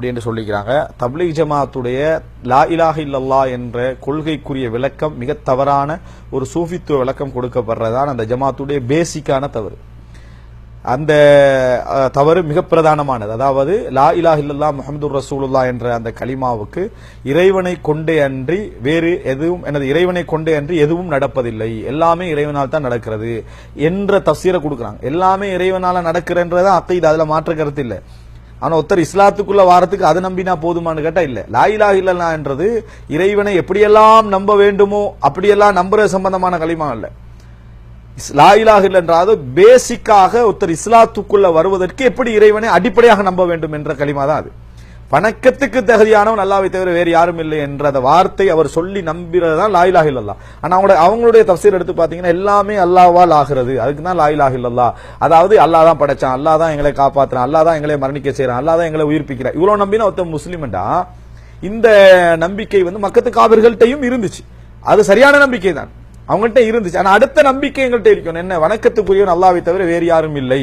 அப்படி என்று சொல்லிக்கிறாங்க. தப்லீக் ஜமாத்துடைய லா இலாஹ இல்லல்லாஹ் என்ற கொள்கைக்குரிய விளக்கம் மிக தவறான ஒரு சூஃபித்துவ விளக்கம் கொடுக்கப்படுறதான் அந்த ஜமாத்துடைய பேசிக்கான தவறு. அந்த தவறு மிக பிரதானமானது. அதாவது லா இலாஹ இல்லல்லாஹ் முஹம்மதுர் ரசூலுல்லாஹ் என்ற அந்த கலிமாவுக்கு இறைவனை கொண்டே அன்றி வேறு எதுவும் இறைவனை கொண்டே அன்றி எதுவும் நடப்பதில்லை, எல்லாமே இறைவனால் தான் நடக்கிறது என்ற தஃசீரை கொடுக்குறாங்க. எல்லாமே இறைவனால நடக்கிறன்றதான் அக்கீதா, அதுல மாற்ற கருத்து இல்லை. ஆனா ஒருத்தர் இஸ்லாத்துக்குள்ள வாரத்துக்கு அதை நம்பினா போதுமானு கேட்டா இல்ல. லா இலாஹ இல்லல்லாஹ் என்றது இறைவனை எப்படியெல்லாம் நம்ப வேண்டுமோ அப்படியெல்லாம் நம்புற சம்பந்தமான கலிமா இல்ல. லா இலாஹ இல்லல்லாஹ் பேசிக்காக ஒருத்தர் இஸ்லாத்துக்குள்ள வருவதற்கு எப்படி இறைவனை அடிப்படையாக நம்ப வேண்டும் என்ற கலிமா தான் அது. வணக்கத்துக்கு தகுதியானவன் அல்லாஹ்வை தவிர வேறு யாரும் இல்லை என்ற அந்த வார்த்தை அவர் சொல்லி நம்புறதுதான் லா இலாஹ இல்லல்லாஹ். ஆனா அவங்களுடைய தஃசீர் எடுத்து பாத்தீங்கன்னா எல்லாமே அல்லாஹ்வால் ஆகிறது, அதுக்கு தான் லா இலாஹ இல்லல்லாஹ். அதாவது அல்லாஹ் தான் படைச்சான், அல்லாஹ் தான் எங்களை காப்பாத்துறான், அல்லாஹ் தான் எங்களை மரணிக்க செய்யறான், அல்லாஹ் தான் எங்களை உயிர்ப்பிக்கிறான். இவ்வளவு நம்பினா ஒருத்தன் முஸ்லிம்டா. இந்த நம்பிக்கை மக்கத்து காபிர்கள்ட்டையும் இருந்துச்சு, அது சரியான நம்பிக்கை தான், அவங்கள்ட்ட இருந்துச்சு. ஆனா அடுத்த நம்பிக்கை எங்கள்கிட்ட இருக்கணும், என்ன? வணக்கத்துக்குரியவன் அல்லாஹ்வை தவிர வேறு யாரும் இல்லை,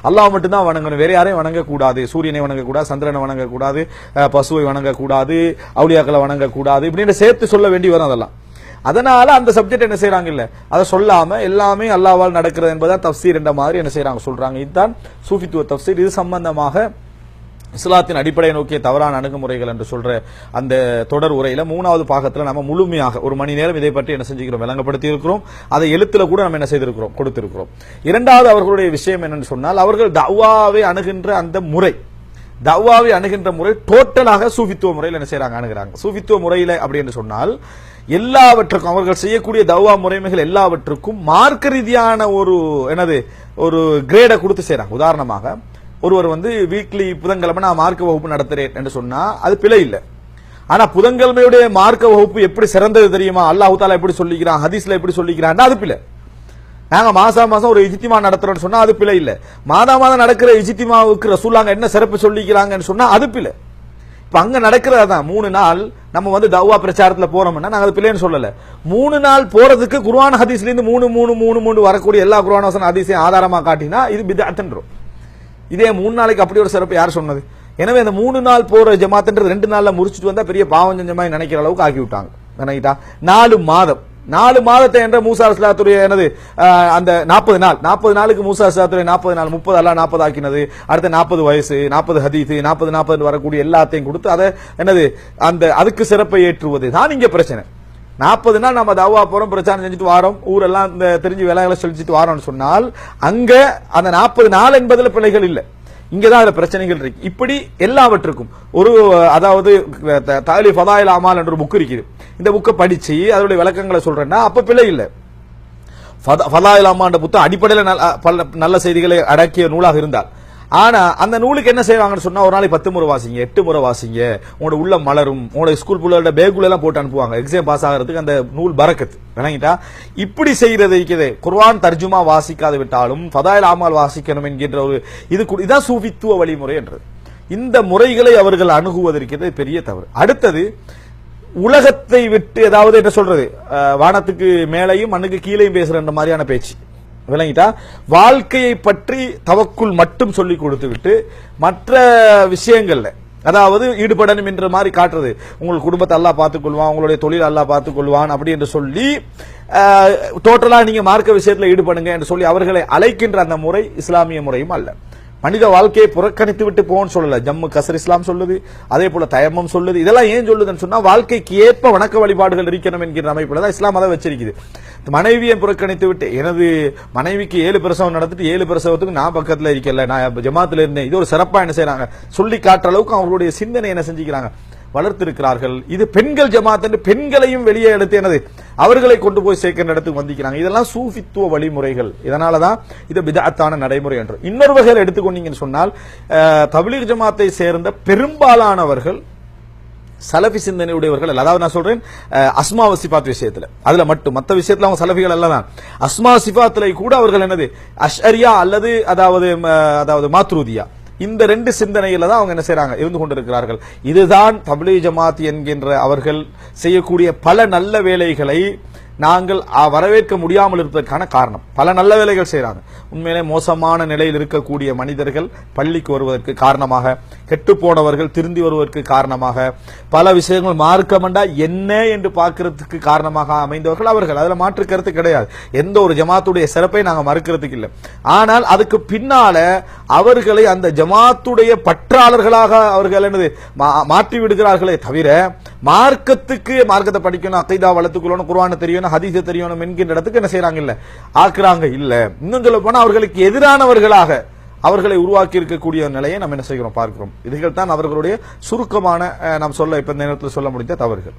அல்லாஹ் மட்டும் தான் வணங்கணும், வேற யாரையும் வணங்கக்கூடாது, சூரியனை வணங்கக்கூடாது, சந்திரனை வணங்கக்கூடாது, பசுவை வணங்கக்கூடாது, அவுலியாக்களை வணங்கக்கூடாது, இப்படின்னு சேர்த்து சொல்ல வேண்டி வரும். அதெல்லாம் அதனால அந்த சப்ஜெக்ட் என்ன செய்யறாங்க இல்ல, அதை சொல்லாம எல்லாமே அல்லாஹ்வால் நடக்கிறது என்பதான் தஃசீர் என்ற மாதிரி என்ன செய்யறாங்க, சொல்றாங்க. இதுதான் சூஃபித்துவ தஃசீர். இது சம்பந்தமாக இஸ்லாத்தின் அடிப்படையை நோக்கிய தவறான அணுகுமுறைகள் என்று சொல்ற அந்த தொடர் உரையில 3வது பாகத்துல நம்ம முழுமையாக 1 மணி நேரம் இதை பற்றி என்ன செஞ்சுக்கிறோம், விளங்கப்படுத்தி இருக்கிறோம். அதை எழுத்துல கூட நம்ம என்ன செய்திருக்கிறோம், கொடுத்திருக்கிறோம். 2வது அவர்களுடைய விஷயம் என்னன்னு சொன்னால், அவர்கள் தஅவாவை அணுகின்ற அந்த முறை, தஅவாவை அணுகின்ற முறை டோட்டலாக சூஃபித்துவ முறையில் என்ன செய்யறாங்க, அணுகுறாங்க. சூஃபித்துவ முறையில அப்படி என்று சொன்னால் எல்லாவற்றுக்கும் அவர்கள் செய்யக்கூடிய தஅவா முறைமைகள் எல்லாவற்றுக்கும் மார்க்க ரீதியான ஒரு கிரேடை கொடுத்து செய்யறாங்க. உதாரணமாக ஒருவர் வீக்லி புதன்கிழமை நான் மார்க்க வகுப்பு நடத்துறேன் என்று சொன்னா அது பிழை இல்லை. ஆனா புதன்கிழமையுடைய மார்க்க வகுப்பு எப்படி சிறந்தது தெரியுமா, அல்லாஹ் தஆலா எப்படி சொல்லிக்கிறான், ஹதீஸ்ல எப்படி சொல்லிக்கிறான், அது பிழை. நாங்க மாசம் ஒரு இஜ்திமா நடத்துறோம்னு சொன்னா அது பிழை இல்ல. மாதம் நடக்கிற இஜ்திமாவுக்கு ரசூலுல்லாஹ் என்ன சிறப்பு சொல்லிக்கிறாங்கன்னு சொன்னா அது பிழை. இப்ப அங்க நடக்கிறதான் 3 நாள் நம்ம தஅவா பிரச்சாரத்துல போறோம்னா நாங்க அது பிழைன்னு சொல்லல. 3 நாள் போறதுக்கு குர்ஆன் ஹதீஸ்ல இருந்து 3 வரக்கூடிய எல்லா குர்ஆன் வசன ஹதீஸையும் ஆதாரமா காட்டினா இது பித்அத்ன்றோம். இதே 3 நாளைக்கு அப்படி ஒரு சிறப்பு யார் சொன்னது? எனவே அந்த 3 நாள் போற ஜமாத்ன்றது 2 நாள்ல முடிச்சுட்டு வந்தா பெரிய பாவம் செஞ்ச மாதிரி நினைக்கிற அளவுக்கு ஆக்கி விட்டாங்க. 4 மாதத்தை என்ற மூசா அலைஹிஸ்ஸலாத்துடைய அந்த 40 நாளுக்கு மூசா அலைஹிஸ்ஸலாத்துடைய 40 நாள் 30 அல்ல 40 ஆக்கினது. அடுத்த 40 வயசு 40 ஹதீஸ் 40 வரக்கூடிய எல்லாத்தையும் கொடுத்து அதை அந்த அதுக்கு சிறப்பை ஏற்றுவது தான் இங்க பிரச்சனை. 40 நாள் நம்ம தஅவா போறோம், பிரச்சாரம் செஞ்சுட்டு வாரோம், ஊரெல்லாம் தெரிஞ்சு வேலைகளை செஞ்சுட்டு வாரோம்னு சொன்னால் அங்க அந்த 40 நாள் என்பதுல பிழைகள் இல்லை. இங்கதான் அதுல பிரச்சனைகள் இருக்கு. இப்படி எல்லாவற்றுக்கும் அதாவது தாலி ஃபதாயில் அமால் என்ற ஒரு புக் இருக்குது. இந்த புக்கை படிச்சு அதனுடைய விளக்கங்களை சொல்றேன்னா அப்ப பிழை இல்லை. ஃபதாயில் அமால் என்ற புத்தகம் அடிப்படையில் நல்ல செய்திகளை அடக்கிய நூலாக இருந்தால், ஆனா அந்த நூலுக்கு என்ன செய்வாங்கன்னு சொன்னா ஒரு நாளைக்கு 10 முறை வாசிங்க, 8 முறை வாசிங்க, உங்களோட உள்ள மலரும், உங்களோட ஸ்கூல் புள்ளோட பேக்குள்ள எல்லாம் போட்டு அனுப்புவாங்க எக்ஸாம் பாஸ் ஆகிறதுக்கு அந்த நூல் பரக்கத்து. விளங்கிட்டா? இப்படி செய்யறது குர்ஆன் தர்ஜுமா வாசிக்காது விட்டாலும் ஃபதாயில் அமால் வாசிக்கணும் என்கின்ற இதான் சூஃபித்துவ வழிமுறை என்றது. இந்த முறைகளை அவர்கள் அணுகுவதற்கிறது பெரிய தவறு. அடுத்தது உலகத்தை விட்டு ஏதாவது என்ன சொல்றது, வானத்துக்கு மேலையும் மண்ணுக்கு கீழையும் பேசுற மாதிரியான பேச்சு. விளங்கிட்டா? வாழ்க்கையை பற்றி தவக்குல் மட்டும் சொல்லி கொடுத்து விட்டு மற்ற விஷயங்கள்ல அதாவது ஈடுபடணும் என்ற மாதிரி காட்டுறது. உங்கள் குடும்பத்தை அல்லாஹ் பார்த்துக் கொள்வான், உங்களுடைய தொழில் அல்லாஹ் பார்த்துக் கொள்வான் அப்படி என்று சொல்லி டோட்டலா நீங்க மார்க்க விஷயத்துல ஈடுபடுங்க என்று சொல்லி அவர்களை அழைக்கின்ற அந்த முறை இஸ்லாமிய முறையும் அல்ல. மனித வாழ்க்கையை புறக்கணித்து விட்டு போன்னு சொல்லல. ஜம்மு கசர் இஸ்லாம் சொல்லுது, அதே போல தயம்மம் சொல்லுது. இதெல்லாம் ஏன் சொல்லுதுன்னு சொன்னா வாழ்க்கைக்கு ஏற்ப வணக்க வழிபாடுகள் இருக்கணும் என்கிற அமைப்புல தான் இஸ்லாம் அதை வச்சிருக்குது. மனைவியை புறக்கணித்து விட்டு எனது மனைவிக்கு 7 பிரசவம் நடத்திட்டு 7 பிரசவத்துக்கு நான் பக்கத்துல இருக்கல, நான் ஜமாத்துல இருந்தேன், இது ஒரு சிறப்பா என்ன செய்யறாங்க சொல்லி காட்டுற அளவுக்கு அவங்களுடைய சிந்தனை என்ன செஞ்சுக்கிறாங்க, வளர்த்திருக்கிறார்கள். இது பெண்கள் ஜமாத் என்று பெண்களையும் வெளியே எடுத்து அவர்களை கொண்டு போய் சேர்க்கிற இடத்துக்கு வந்திக்கிறாங்க. இதெல்லாம் சூஃபித்துவ வழிமுறைகள். இதனாலதான் இது பிதஅத்தான நடைமுறை என்று. இன்னொரு வகையில் எடுத்துக்கொண்டீங்கன்னு சொன்னால் தப்லீக் ஜமாத்தை சேர்ந்த பெரும்பாலானவர்கள் சலஃபி சிந்தனை உடையவர்கள் அல்ல. அதாவது நான் சொல்றேன் அஸ்மா சிஃபாத் விஷயத்துல, அதுல மட்டும், மற்ற விஷயத்துல அவங்க சலஃபிகள் அல்லதான். அஸ்மா சிஃபாத்துல கூட அவர்கள் அஷ்அரியா அல்லது அதாவது மாத்ரூதியா, இந்த 2 சிந்தனையில தான் அவங்க என்ன செய்றாங்க, இருந்து கொண்டிருக்கிறார்கள். இதுதான் தப்லீக் ஜமாத் என்கின்ற அவர்கள் செய்யக்கூடிய பல நல்ல வேலைகளை நாங்கள் வரவேற்க முடியாமல் இருப்பதற்கான காரணம். பல நல்ல வேலைகள் செய்யறாங்க, உண்மையிலே மோசமான நிலையில் இருக்கக்கூடிய மனிதர்கள் பள்ளிக்கு வருவதற்கு காரணமாக, கெட்டு போனவர்கள் திருந்தி வருவதற்கு காரணமாக, பல விஷயங்கள் மார்க்கமண்டா என்ன என்று பார்க்கறதுக்கு காரணமாக அமைந்தவர்கள் அவர்கள். அதுல மாற்று கருத்து கிடையாது. எந்த ஒரு ஜமாத்துடைய சிறப்பை நாங்க மறுக்கிறதுக்கு இல்லை. ஆனால் அதுக்கு பின்னால அவர்களை அந்த ஜமாத்துடைய பற்றாளர்களாக அவர்கள் என்னது மாற்றி விடுகிறார்களே தவிர, மார்க்கத்தை படிக்கணும், அகைதா வளர்த்துக்கொள்ளணும், குர்ஆனை தெரியணும், ஹதீஸை தெரியணும் என்கின்ற இடத்துக்கு என்ன செய்யறாங்க இல்ல, ஆக்குறாங்க இல்ல. இன்னும் சொல்ல போனா அவர்களுக்கு எதிரானவர்களாக அவர்களை உருவாக்கி இருக்கக்கூடிய நிலையை நம்ம என்ன செய்கிறோம் பார்க்கிறோம். இதுகள் தான் அவர்களுடைய சுருக்கமான நாம் சொல்ல இப்ப இந்த நேரத்தில் சொல்ல முடிந்த தவறுகள்.